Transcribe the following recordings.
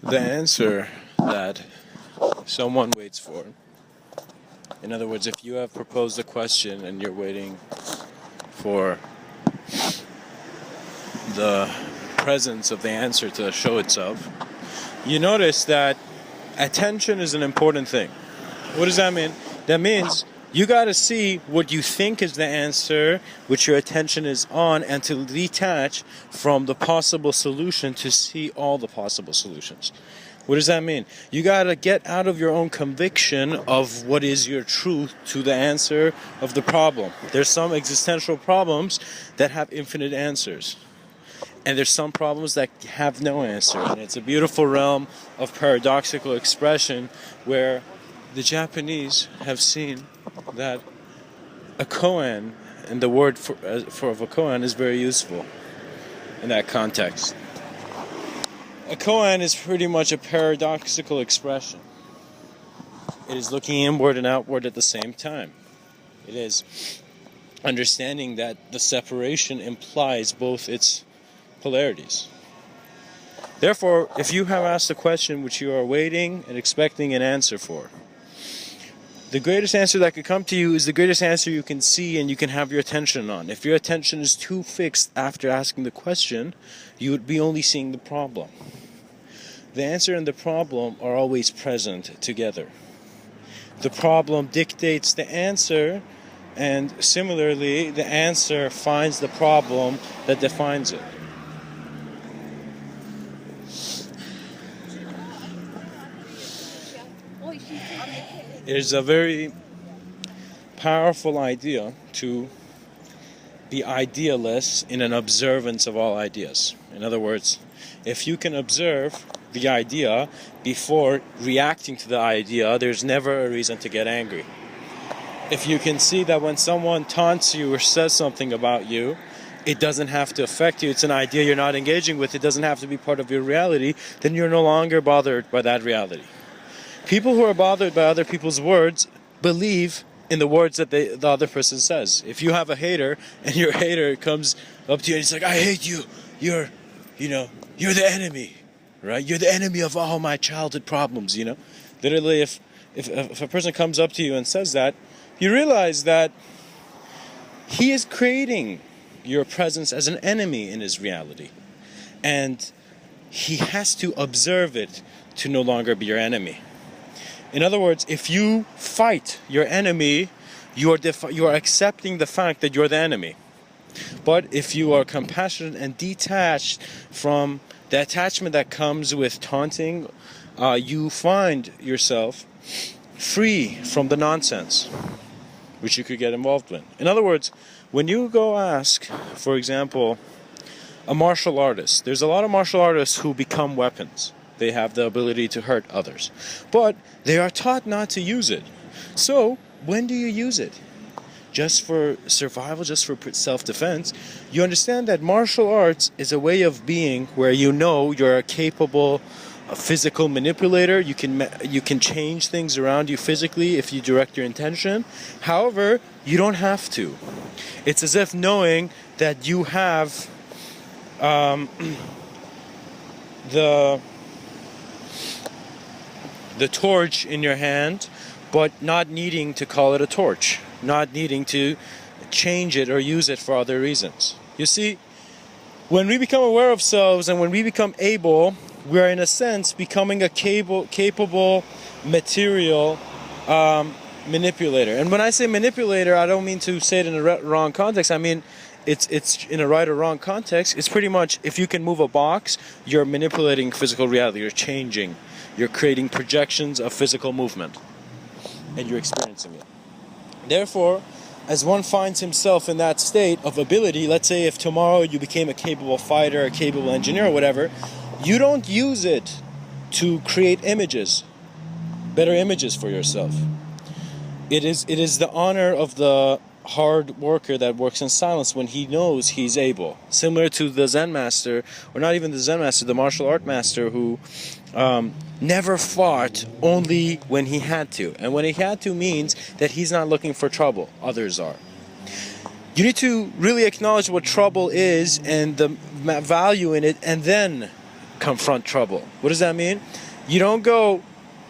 the answer that someone waits for. In other words, if you have proposed a question and you're waiting for the presence of the answer to show itself, you notice that attention is an important thing. What does that mean? That means you got to see what you think is the answer, which your attention is on, and to detach from the possible solution to see all the possible solutions. What does that mean? You got to get out of your own conviction of what is your truth to the answer of the problem. There's some existential problems that have infinite answers. And there's some problems that have no answer. And it's a beautiful realm of paradoxical expression where the Japanese have seen that a koan, and the word for a koan is very useful in that context. A koan is pretty much a paradoxical expression. It is looking inward and outward at the same time. It is understanding that the separation implies both its polarities. Therefore, if you have asked a question which you are waiting and expecting an answer for, the greatest answer that could come to you is the greatest answer you can see and you can have your attention on. If your attention is too fixed after asking the question, you would be only seeing the problem. The answer and the problem are always present together. The problem dictates the answer, and similarly, the answer finds the problem that defines it. It is a very powerful idea to be idealist in an observance of all ideas. In other words, if you can observe the idea before reacting to the idea, there's never a reason to get angry. If you can see that when someone taunts you or says something about you, it doesn't have to affect you, it's an idea you're not engaging with, it doesn't have to be part of your reality, then you're no longer bothered by that reality. People who are bothered by other people's words believe in the words that the other person says. If you have a hater and your hater comes up to you and he's like, I hate you, you're the enemy, right? You're the enemy of all my childhood problems, Literally, if a person comes up to you and says that, you realize that he is creating your presence as an enemy in his reality. And he has to observe it to no longer be your enemy. In other words, if you fight your enemy, you are accepting the fact that you're the enemy. But if you are compassionate and detached from the attachment that comes with taunting, you find yourself free from the nonsense which you could get involved in. In other words, when you go ask, for example, a martial artist, there's a lot of martial artists who become weapons. They have the ability to hurt others. But they are taught not to use it. So, when do you use it? Just for survival, just for self-defense? You understand that martial arts is a way of being where you're a capable physical manipulator. You can change things around you physically if you direct your intention. However, you don't have to. It's as if knowing that you have the torch in your hand, but not needing to call it a torch, not needing to change it or use it for other reasons. You see, when we become aware of selves and when we become able, we are in a sense becoming a capable material manipulator. And when I say manipulator, I don't mean to say it in a wrong context. I mean it's in a right or wrong context. It's pretty much, if you can move a box, you're manipulating physical reality. You're changing. You're creating projections of physical movement, and you're experiencing it. Therefore, as one finds himself in that state of ability, let's say if tomorrow you became a capable fighter, a capable engineer, or whatever, you don't use it to create images, better images for yourself. It is the honor of the hard worker that works in silence when he knows he's able. Similar to the Zen master, or not even the Zen master, the martial art master who never fought only when he had to. And when he had to means that he's not looking for trouble. Others are. You need to really acknowledge what trouble is and the value in it, and then confront trouble. What does that mean? You don't go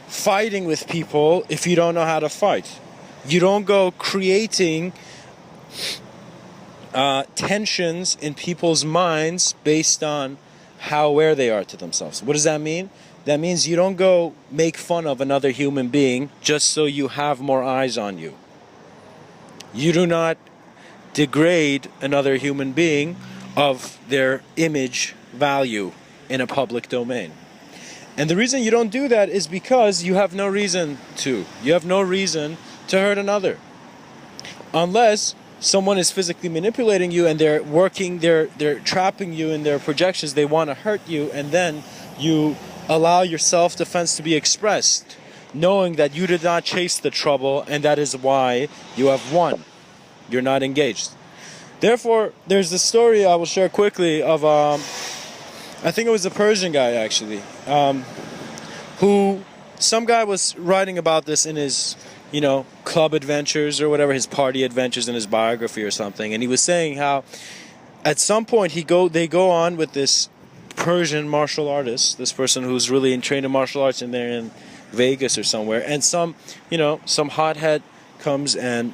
fighting with people if you don't know how to fight. You don't go creating tensions in people's minds based on how aware they are to themselves. What does that mean? That means you don't go make fun of another human being just so you have more eyes on you. You do not degrade another human being of their image value in a public domain. And the reason you don't do that is because you have no reason to. You have no reason to hurt another. Unless someone is physically manipulating you and they're trapping you in their projections, they want to hurt you, and then you allow your self-defense to be expressed, knowing that you did not chase the trouble, and that is why you have won. You're not engaged. Therefore, there's the story I will share quickly of, I think it was a Persian guy actually, who, some guy was writing about this in his, club adventures or whatever, his party adventures in his biography or something, and he was saying how at some point they go on with this Persian martial artist, this person who's really trained in martial arts, and they're in Vegas or somewhere, and some hothead comes and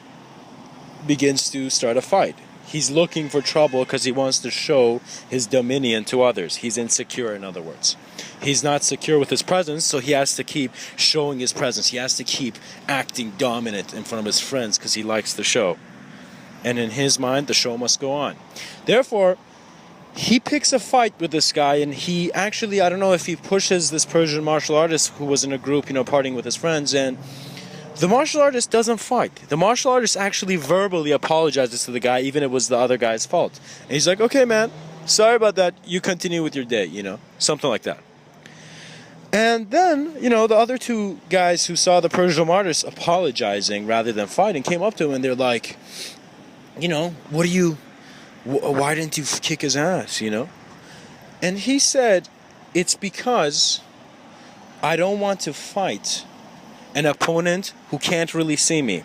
begins to start a fight. He's looking for trouble because he wants to show his dominion to others. He's insecure, in other words. He's not secure with his presence, so he has to keep showing his presence. He has to keep acting dominant in front of his friends because he likes the show. And in his mind, the show must go on. Therefore, he picks a fight with this guy, and he actually, I don't know if he pushes this Persian martial artist who was in a group, partying with his friends, and the martial artist doesn't fight. The martial artist actually verbally apologizes to the guy, even if it was the other guy's fault. And he's like, okay, man, sorry about that. You continue with your day, something like that. And then, the other two guys who saw the Persian artist apologizing rather than fighting came up to him, and they're like, why didn't you kick his ass, And he said, it's because I don't want to fight an opponent who can't really see me.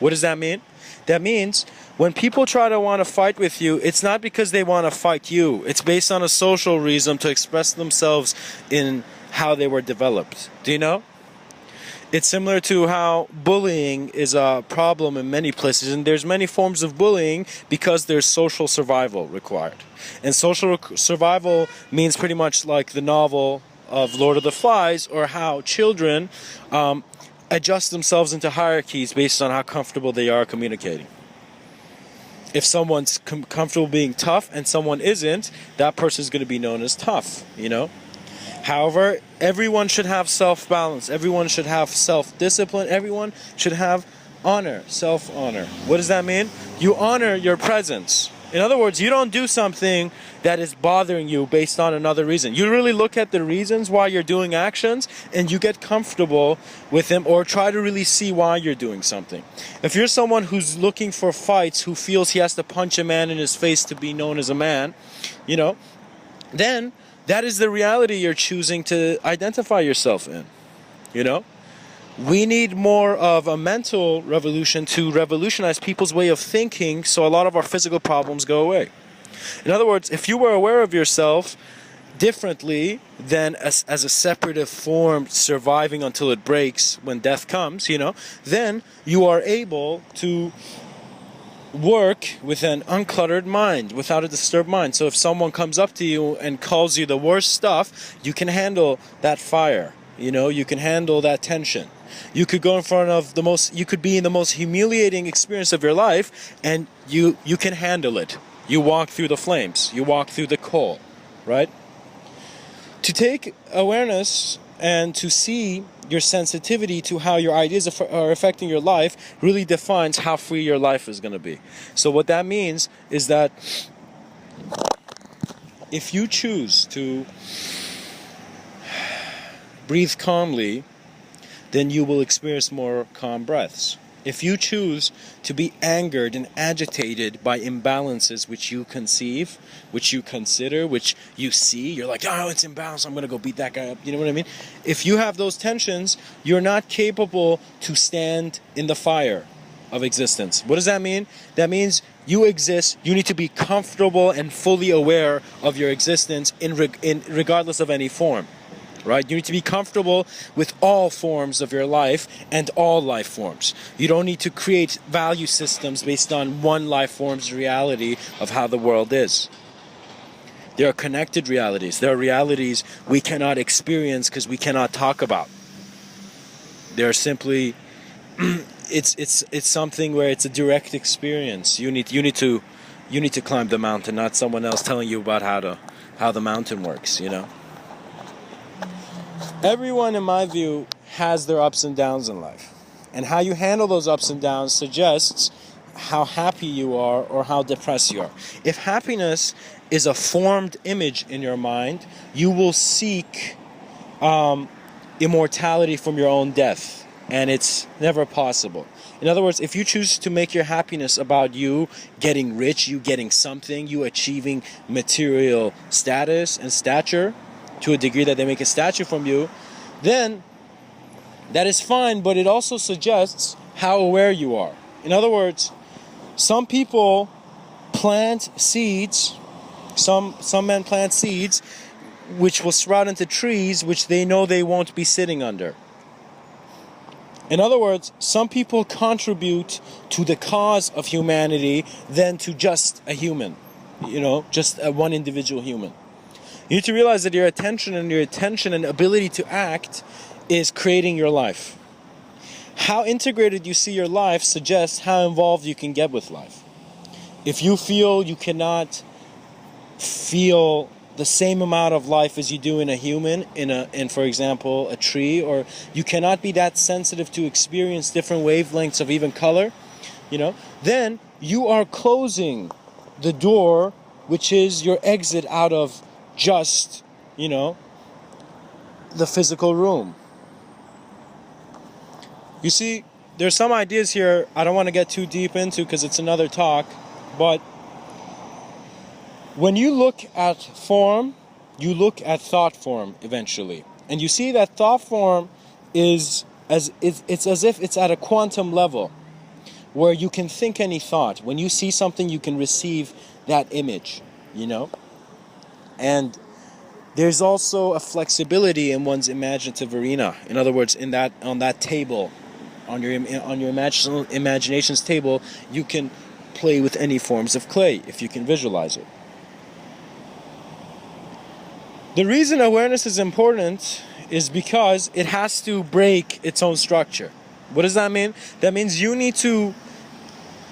What does that mean? That means when people try to want to fight with you, it's not because they want to fight you. It's based on a social reason to express themselves in how they were developed. Do you know? It's similar to how bullying is a problem in many places, and there's many forms of bullying because there's social survival required. And social survival means pretty much like the novel of Lord of the Flies, or how children adjust themselves into hierarchies based on how comfortable they are communicating. If someone's comfortable being tough and someone isn't, that person's going to be known as tough, However, everyone should have self-balance. Everyone should have self-discipline. Everyone should have honor, self-honor. What does that mean? You honor your presence. In other words, you don't do something that is bothering you based on another reason. You really look at the reasons why you're doing actions, and you get comfortable with them, or try to really see why you're doing something. If you're someone who's looking for fights, who feels he has to punch a man in his face to be known as a man, then that is the reality you're choosing to identify yourself in. We need more of a mental revolution to revolutionize people's way of thinking, so a lot of our physical problems go away. In other words, if you were aware of yourself differently than as a separative form surviving until it breaks when death comes, then you are able to work with an uncluttered mind, without a disturbed mind. So if someone comes up to you and calls you the worst stuff, you can handle that fire. You can handle that tension. You could go in front of you could be in the most humiliating experience of your life, and you can handle it. You walk through the flames. You walk through the coal, right? To take awareness and to see your sensitivity to how your ideas are affecting your life really defines how free your life is going to be. So what that means is that if you choose to breathe calmly, then you will experience more calm breaths. If you choose to be angered and agitated by imbalances which you conceive, which you consider, which you see, you're like, oh, it's imbalanced, I'm going to go beat that guy up. You know what I mean? If you have those tensions, you're not capable to stand in the fire of existence. What does that mean? That means You exist. You need to be comfortable and fully aware of your existence regardless of any form, right? You need to be comfortable with all forms of your life and all life forms. You don't need to create value systems based on one life form's reality of how the world is. There are connected realities. There are realities we cannot experience because we cannot talk about. They're simply it's something where it's a direct experience. You need to climb the mountain, not someone else telling you about how the mountain works, you know. Everyone, in my view, has their ups and downs in life. And how you handle those ups and downs suggests how happy you are or how depressed you are. If happiness is a formed image in your mind, you will seek immortality from your own death. And it's never possible. In other words, if you choose to make your happiness about you getting rich, you getting something, you achieving material status and stature to a degree that they make a statue from you, then that is fine, but it also suggests how aware you are. In other words, some people plant seeds, some men plant seeds which will sprout into trees which they know they won't be sitting under. In other words, some people contribute to the cause of humanity than to just a human, just one individual human. You need to realize that your attention and ability to act is creating your life. How integrated you see your life suggests how involved you can get with life. If you feel you cannot feel the same amount of life as you do in a human, in for example, a tree, or you cannot be that sensitive to experience different wavelengths of even color, then you are closing the door, which is your exit out of just, the physical room. You see, there's some ideas here I don't want to get too deep into because it's another talk, but when you look at form, you look at thought form eventually. And you see that thought form it's as if it's at a quantum level where you can think any thought. When you see something, you can receive that image, And there's also a flexibility in one's imaginative arena. In other words, on that table, on your imagination's table, you can play with any forms of clay if you can visualize it. The reason awareness is important is because it has to break its own structure. What does that mean? That means you need to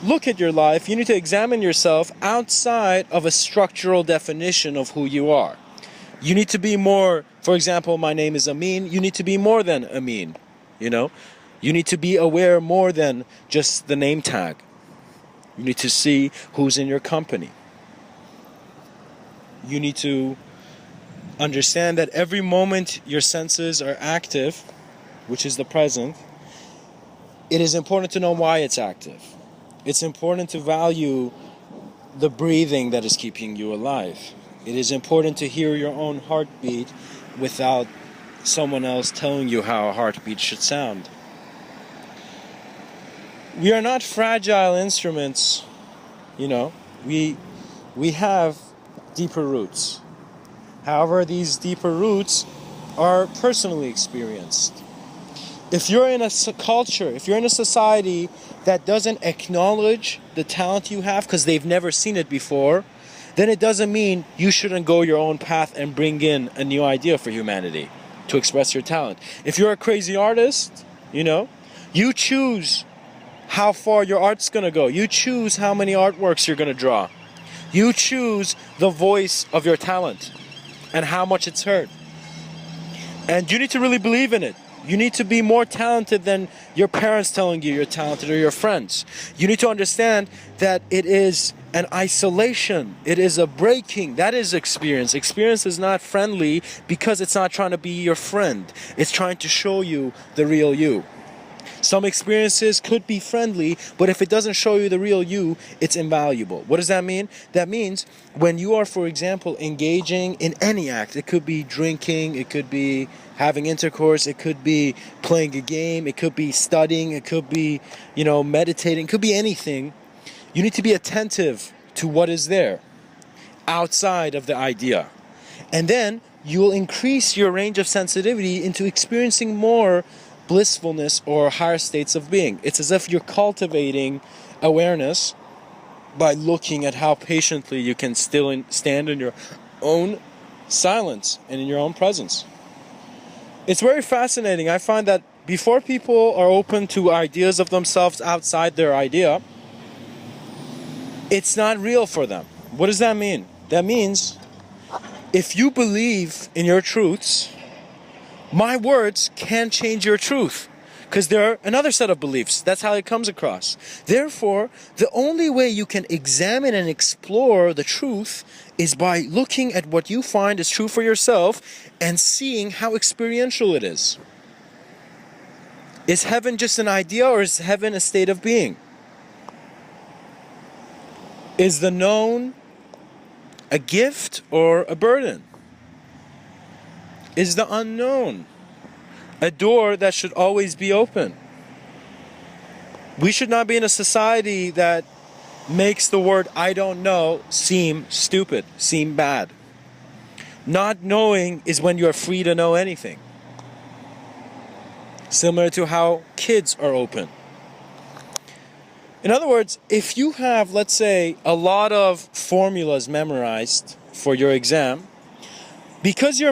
look at your life, you need to examine yourself outside of a structural definition of who you are. You need to be more, for example, my name is Amin, you need to be more than Amin, You need to be aware more than just the name tag. You need to see who's in your company. You need to understand that every moment your senses are active, which is the present, it is important to know why it's active. It's important to value the breathing that is keeping you alive. It is important to hear your own heartbeat without someone else telling you how a heartbeat should sound. We are not fragile instruments, We have deeper roots. However, these deeper roots are personally experienced. If you're in a culture, if you're in a society that doesn't acknowledge the talent you have because they've never seen it before, then it doesn't mean you shouldn't go your own path and bring in a new idea for humanity to express your talent. If you're a crazy artist, you choose how far your art's going to go. You choose how many artworks you're going to draw. You choose the voice of your talent and how much it's heard. And you need to really believe in it. You need to be more talented than your parents telling you you're talented or your friends. You need to understand that it is an isolation. It is a breaking. That is experience. Experience is not friendly because it's not trying to be your friend. It's trying to show you the real you. Some experiences could be friendly, but if it doesn't show you the real you, it's invaluable. What does that mean? That means when you are, for example, engaging in any act, it could be drinking, it could be having intercourse, it could be playing a game, it could be studying, it could be, meditating, it could be anything. You need to be attentive to what is there outside of the idea. And then you will increase your range of sensitivity into experiencing more blissfulness or higher states of being. It's as if you're cultivating awareness by looking at how patiently you can still stand in your own silence and in your own presence. It's very fascinating. I find that before people are open to ideas of themselves outside their idea, it's not real for them. What does that mean? That means if you believe in your truths, my words can't change your truth, because they're another set of beliefs. That's how it comes across. Therefore, the only way you can examine and explore the truth is by looking at what you find is true for yourself and seeing how experiential it is. Is heaven just an idea, or is heaven a state of being? Is the known a gift or a burden? Is the unknown a door that should always be open? We should not be in a society that makes the word I don't know seem stupid, seem bad. Not knowing is when you are free to know anything. Similar to how kids are open. In other words, if you have, let's say, a lot of formulas memorized for your exam, because you're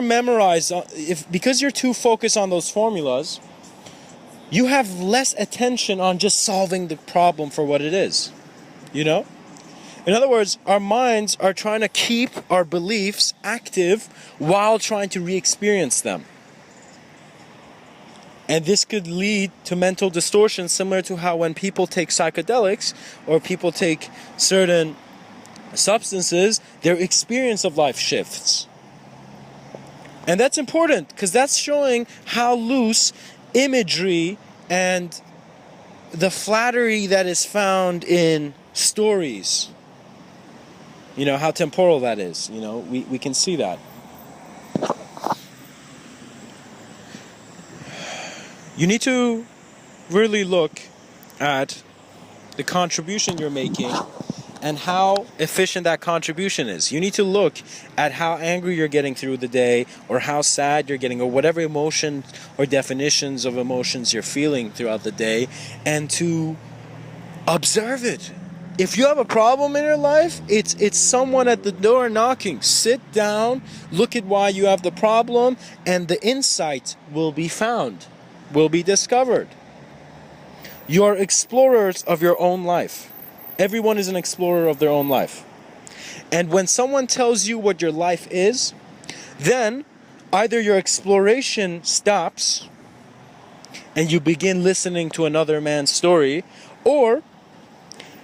too focused on those formulas, you have less attention on just solving the problem for what it is. You know? In other words, our minds are trying to keep our beliefs active while trying to re-experience them. And this could lead to mental distortion, similar to how when people take psychedelics or people take certain substances, their experience of life shifts. And that's important, because that's showing how loose imagery and the flattery that is found in stories, how temporal that is. We can see that. You need to really look at the contribution you're making and how efficient that contribution is. You need to look at how angry you're getting through the day, or how sad you're getting, or whatever emotion or definitions of emotions you're feeling throughout the day, and to observe it. If you have a problem in your life, it's someone at the door knocking. Sit down, look at why you have the problem, and the insight will be found, will be discovered. You are explorers of your own life. Everyone is an explorer of their own life. And when someone tells you what your life is, then either your exploration stops and you begin listening to another man's story, or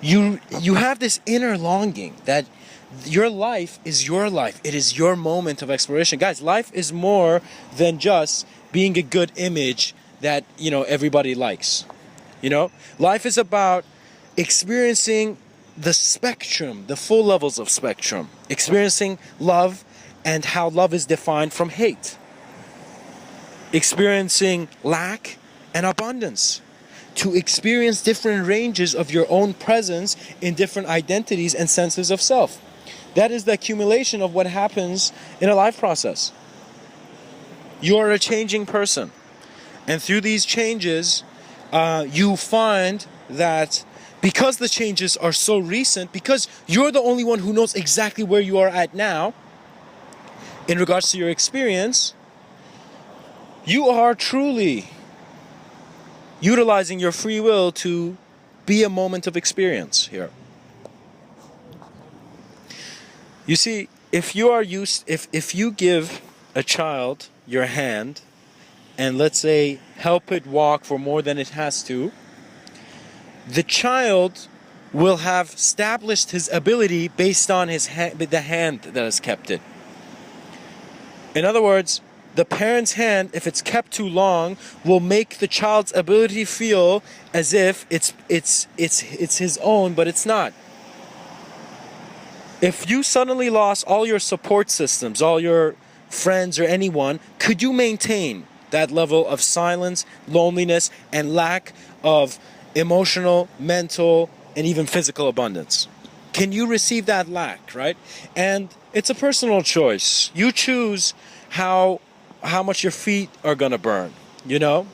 you have this inner longing that your life is your life. It is your moment of exploration. Guys, life is more than just being a good image that, everybody likes. Life is about experiencing the spectrum, the full levels of spectrum. Experiencing love and how love is defined from hate. Experiencing lack and abundance. To experience different ranges of your own presence in different identities and senses of self. That is the accumulation of what happens in a life process. You are a changing person. And through these changes, you find that because the changes are so recent, because you're the only one who knows exactly where you are at now, in regards to your experience, you are truly utilizing your free will to be a moment of experience here. You see, if you give a child your hand and, let's say, help it walk for more than it has to, the child will have established his ability based on the hand that has kept it. In other words, the parent's hand, if it's kept too long, will make the child's ability feel as if it's his own, but it's not. If you suddenly lost all your support systems, all your friends or anyone, could you maintain that level of silence, loneliness, and lack of emotional, mental, and even physical abundance? Can you receive that lack, right? And it's a personal choice. You choose how much your feet are gonna burn, you know?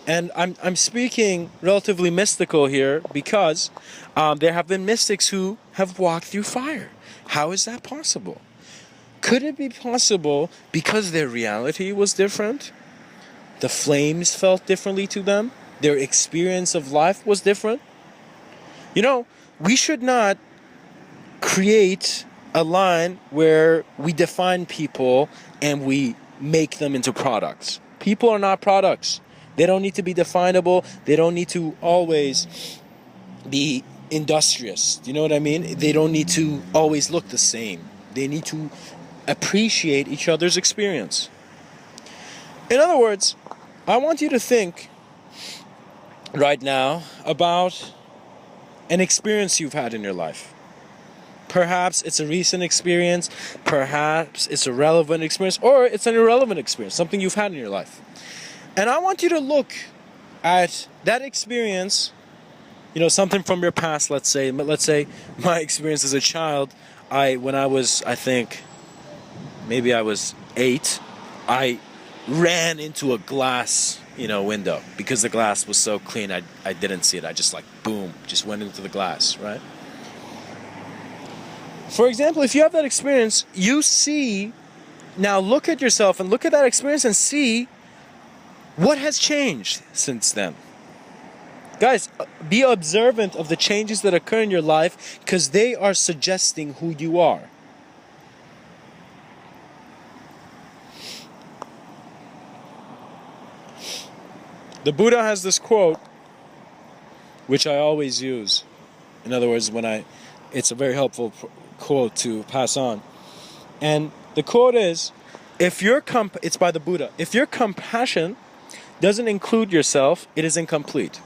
And I'm speaking relatively mystical here because there have been mystics who have walked through fire. How is that possible? Could it be possible because their reality was different? The flames felt differently to them? Their experience of life was different? You know, we should not create a line where we define people and we make them into products. People are not products. They don't need to be definable. They don't need to always be industrious. Do you know what I mean? They don't need to always look the same. They need to appreciate each other's experience. In other words, I want you to think right now about an experience you've had in your life. Perhaps it's a recent experience, perhaps it's a relevant experience, or it's an irrelevant experience, something you've had in your life. And I want you to look at that experience, you know, something from your past, let's say my experience as a child, when I was, I think, maybe I was 8, I ran into a glass, window, because the glass was so clean, I didn't see it. I just boom, just went into the glass, right? For example, if you have that experience, you see, now look at yourself and look at that experience and see what has changed since then. Guys, be observant of the changes that occur in your life because they are suggesting who you are. The Buddha has this quote, which I always use. In other words, it's a very helpful quote to pass on. And the quote is, it's by the Buddha, if your compassion doesn't include yourself, it is incomplete.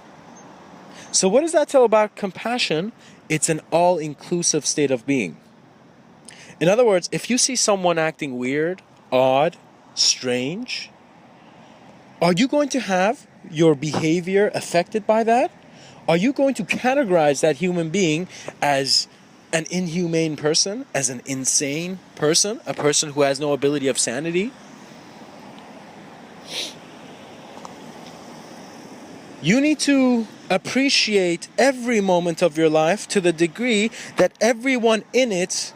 So what does that tell about compassion? It's an all-inclusive state of being. In other words, if you see someone acting weird, odd, strange, are you going to have your behavior affected by that? Are you going to categorize that human being as an inhumane person, as an insane person, a person who has no ability of sanity? You need to appreciate every moment of your life to the degree that everyone in it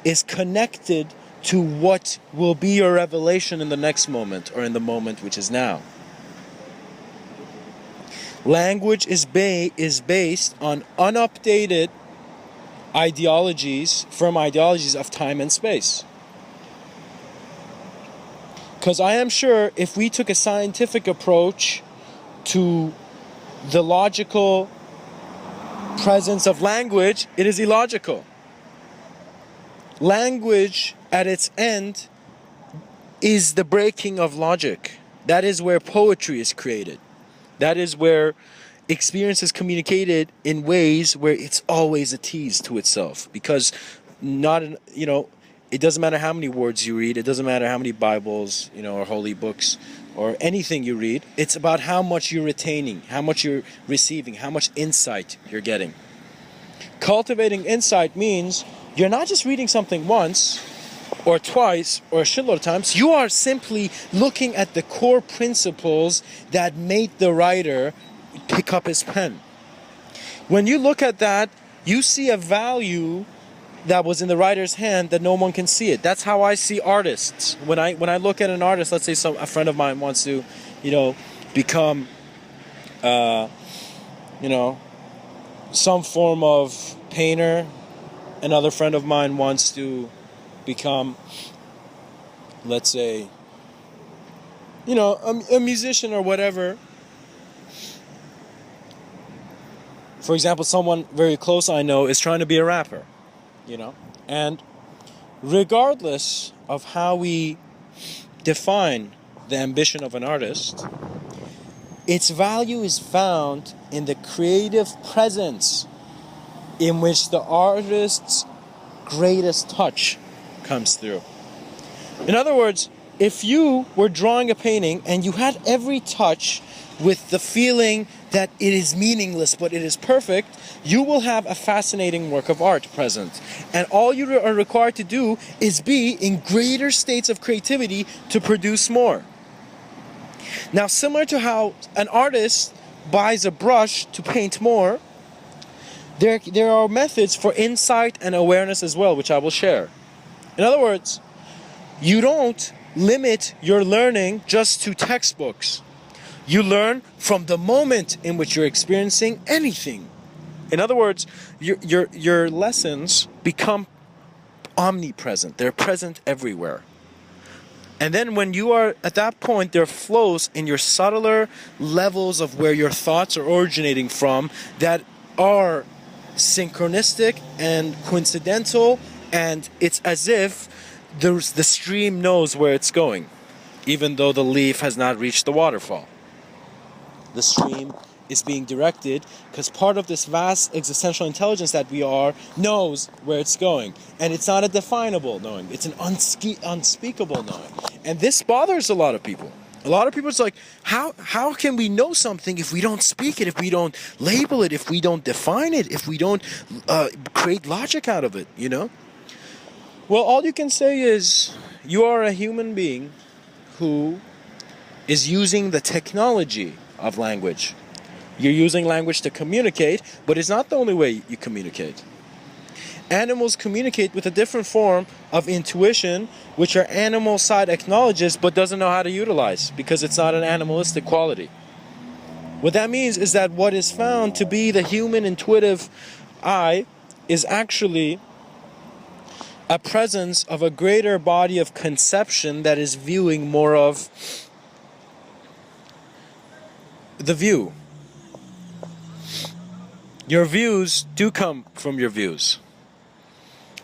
is connected to what will be your revelation in the next moment, or in the moment which is now. Language is based on unupdated firm ideologies of time and space. Because I am sure if we took a scientific approach to the logical presence of language, it is illogical. Language at its end is the breaking of logic. That is where poetry is created. That is where experience is communicated in ways where it's always a tease to itself. Because it doesn't matter how many words you read, it doesn't matter how many Bibles, or holy books, or anything you read, it's about how much you're retaining, how much you're receiving, how much insight you're getting. Cultivating insight means you're not just reading something once, or twice, or a shitload of times. You are simply looking at the core principles that made the writer pick up his pen. When you look at that, you see a value that was in the writer's hand that no one can see it. That's how I see artists. When I look at an artist, let's say a friend of mine wants to, become, some form of painter. Another friend of mine wants to become, let's say, a musician or whatever. For example, someone very close I know is trying to be a rapper, and regardless of how we define the ambition of an artist, its value is found in the creative presence in which the artist's greatest touch comes through. In other words, if you were drawing a painting and you had every touch with the feeling that it is meaningless, but it is perfect, you will have a fascinating work of art present. And all you are required to do is be in greater states of creativity to produce more. Now, similar to how an artist buys a brush to paint more, there are methods for insight and awareness as well, which I will share. In other words, you don't limit your learning just to textbooks. You learn from the moment in which you're experiencing anything. In other words, your lessons become omnipresent. They're present everywhere. And then when you are at that point, there flows in your subtler levels of where your thoughts are originating from that are synchronistic and coincidental, and it's as if the stream knows where it's going, even though the leaf has not reached the waterfall. The stream is being directed because part of this vast existential intelligence that we are knows where it's going. And it's not a definable knowing, it's an unspeakable knowing. And this bothers a lot of people. A lot of people, it's like, how can we know something if we don't speak it, if we don't label it, if we don't define it, if we don't create logic out of it, you know? Well, all you can say is you are a human being who is using the technology of language. You're using language to communicate, but it's not the only way you communicate. Animals communicate with a different form of intuition, which our animal side acknowledges but doesn't know how to utilize because it's not an animalistic quality. What that means is that what is found to be the human intuitive eye is actually a presence of a greater body of conception that is viewing more of the view. Your views do come from your views.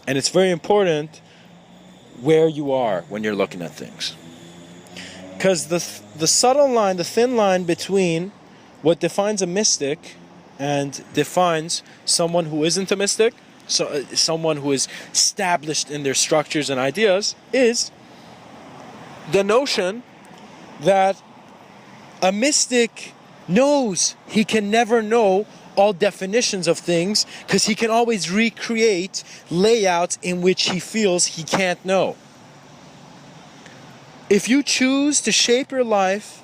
And it's very important where you are when you're looking at things. Because the subtle line, the thin line between what defines a mystic and defines someone who isn't a mystic, so someone who is established in their structures and ideas, is the notion that a mystic knows he can never know all definitions of things because he can always recreate layouts in which he feels he can't know. If you choose to shape your life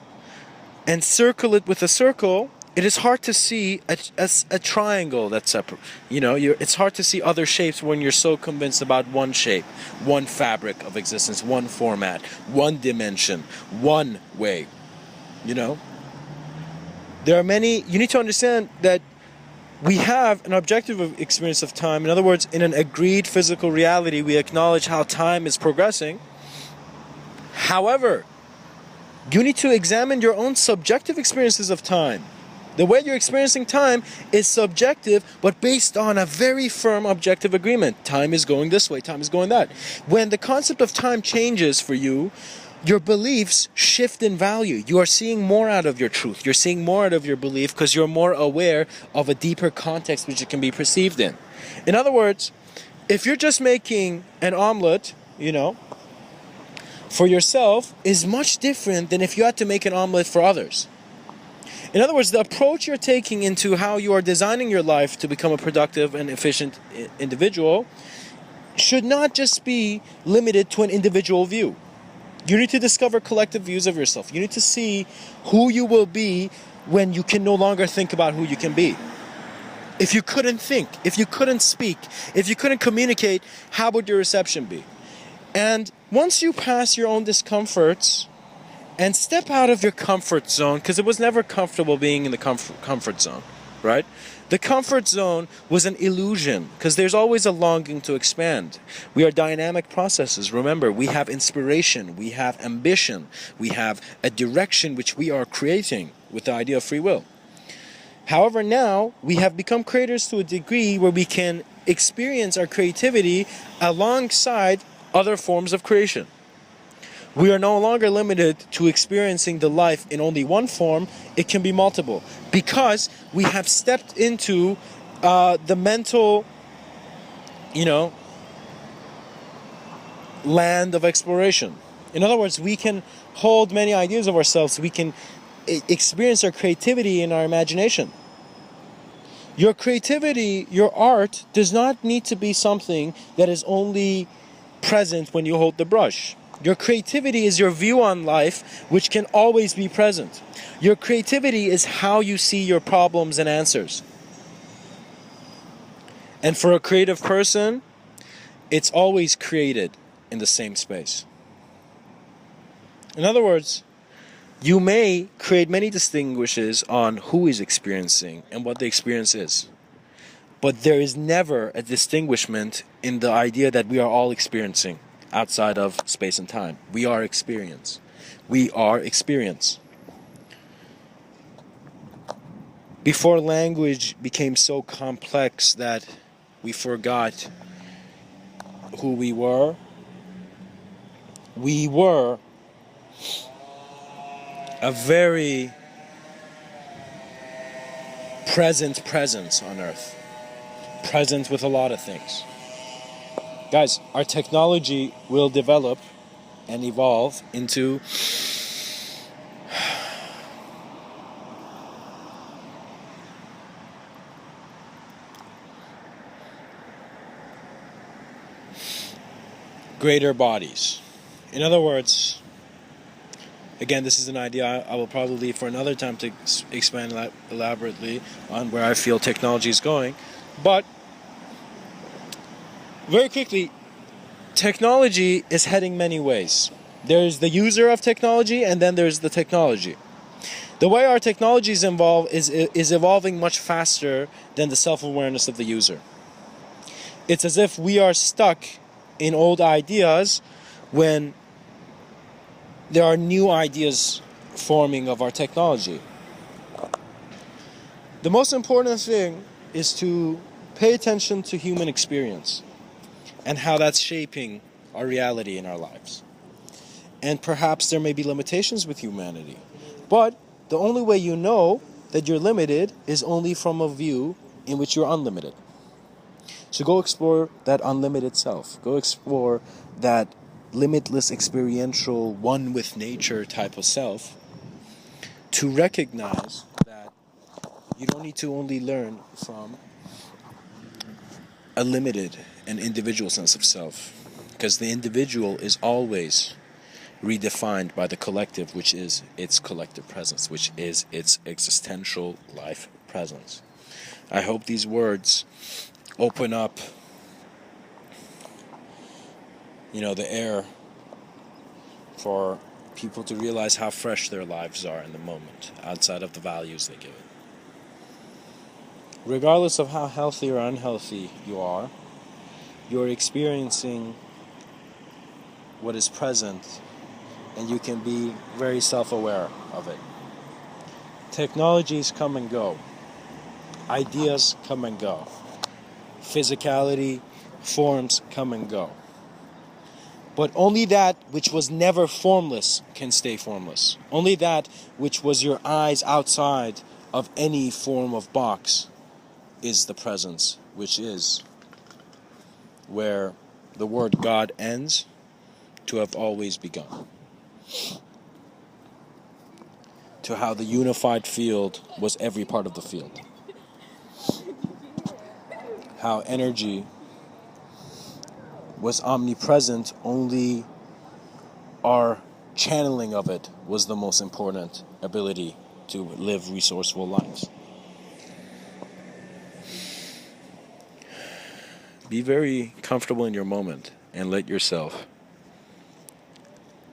and circle it with a circle, it is hard to see a triangle that's separate. You know, it's hard to see other shapes when you're so convinced about one shape, one fabric of existence, one format, one dimension, one way. You know? There are many, you need to understand that we have an objective experience of time. In other words, in an agreed physical reality, we acknowledge how time is progressing. However, you need to examine your own subjective experiences of time. The way you're experiencing time is subjective, but based on a very firm objective agreement. Time is going this way, time is going that. When the concept of time changes for you, your beliefs shift in value. You are seeing more out of your truth. You're seeing more out of your belief because you're more aware of a deeper context which it can be perceived in. In other words, if you're just making an omelet, you know, for yourself is much different than if you had to make an omelet for others. In other words, the approach you're taking into how you are designing your life to become a productive and efficient individual should not just be limited to an individual view. You need to discover collective views of yourself. You need to see who you will be when you can no longer think about who you can be. If you couldn't think, if you couldn't speak, if you couldn't communicate, how would your reception be? And once you pass your own discomforts and step out of your comfort zone, because it was never comfortable being in the comfort zone, right? The comfort zone was an illusion because there's always a longing to expand. We are dynamic processes. Remember, we have inspiration, we have ambition, we have a direction which we are creating with the idea of free will. However, now we have become creators to a degree where we can experience our creativity alongside other forms of creation. We are no longer limited to experiencing the life in only one form. It can be multiple because we have stepped into the mental, land of exploration. In other words, we can hold many ideas of ourselves. We can experience our creativity in our imagination. Your creativity, your art, does not need to be something that is only present when you hold the brush. Your creativity is your view on life, which can always be present. Your creativity is how you see your problems and answers. And for a creative person, it's always created in the same space. In other words, you may create many distinguishes on who is experiencing and what the experience is. But there is never a distinguishment in the idea that we are all experiencing outside of space and time. We are experience. We are experience. Before language became so complex that we forgot who we were a very present presence on Earth. Present with a lot of things. Guys, our technology will develop and evolve into greater bodies. In other words, again, this is an idea I will probably leave for another time to expand elaborately on where I feel technology is going. But very quickly, technology is heading many ways. There's the user of technology, and then there's the technology. The way our technology is evolving much faster than the self-awareness of the user. It's as if we are stuck in old ideas when there are new ideas forming of our technology. The most important thing is to pay attention to human experience and how that's shaping our reality in our lives. And perhaps there may be limitations with humanity, but the only way you know that you're limited is only from a view in which you're unlimited. So go explore that unlimited self. Go explore that limitless, experiential, one with nature type of self, to recognize that you don't need to only learn from a limited and individual sense of self, because the individual is always redefined by the collective, which is its collective presence, which is its existential life presence. I hope these words open up, the air for people to realize how fresh their lives are in the moment, outside of the values they give it. Regardless of how healthy or unhealthy you are, you're experiencing what is present, and you can be very self-aware of it. Technologies come and go. Ideas come and go. Physicality, forms come and go. But only that which was never formless can stay formless. Only that which was your eyes outside of any form of box is the presence, which is where the word God ends to have always begun. To how the unified field was every part of the field. How energy was omnipresent, only our channeling of it was the most important ability to live resourceful lives. Be very comfortable in your moment and let yourself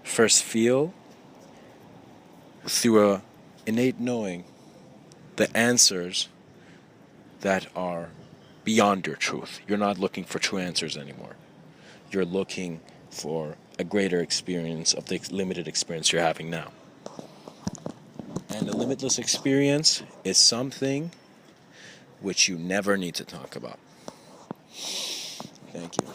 first feel through a innate knowing the answers that are beyond your truth. You're not looking for true answers anymore. You're looking for a greater experience of the limited experience you're having now. And the limitless experience is something which you never need to talk about. Thank you.